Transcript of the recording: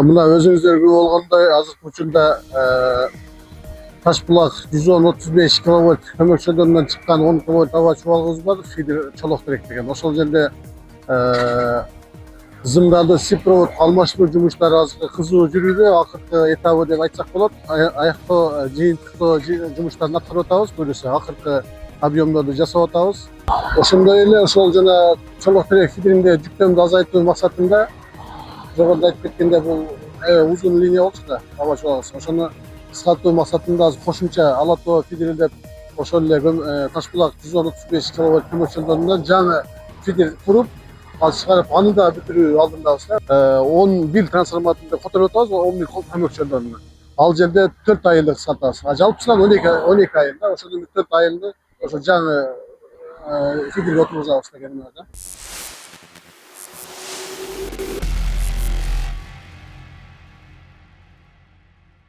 Mına özünüzler gibi olganda azık uçunda Taşbulak 110-35 kV kömürçölderinden çıkan 10 kV hava çuvalımız var. Feeder çolok direkt degen. Oşol jerde Zımdalda Siprovod almaşma jumuşlar azık kızуу жүрүүдө. Акыркы этабы деп айтсак болот. Аяктоо жыйынтыктоо жумуштарын аткарып атабыз. Көбүнесе акыркы объемдорду жасап атабыз. Ошондой эле ошол жана чолок терек фидеринде жүктөмдү азайтуу максатында жогоруда айтып кеткенде бул узун линия болчу да аба чуалыбыз. Ошону кыскартуу максатында кошумча ала тоо фидер деп ошол эле Ташбулак 110-35 кВт көмөкчөлдөрүнөн жаңы фидер куруп чыгарып аны да бүтүрүү алдындабыз. 11 трансформаторду которуп атабыз, 11 көмөкчөлдөрүнө. Ал жерде 4 айылды кыскартабыз. Жалпысынан 12 айылда, ошондон 4 айылды ошо жаңы фидерге отургузабыз деген да.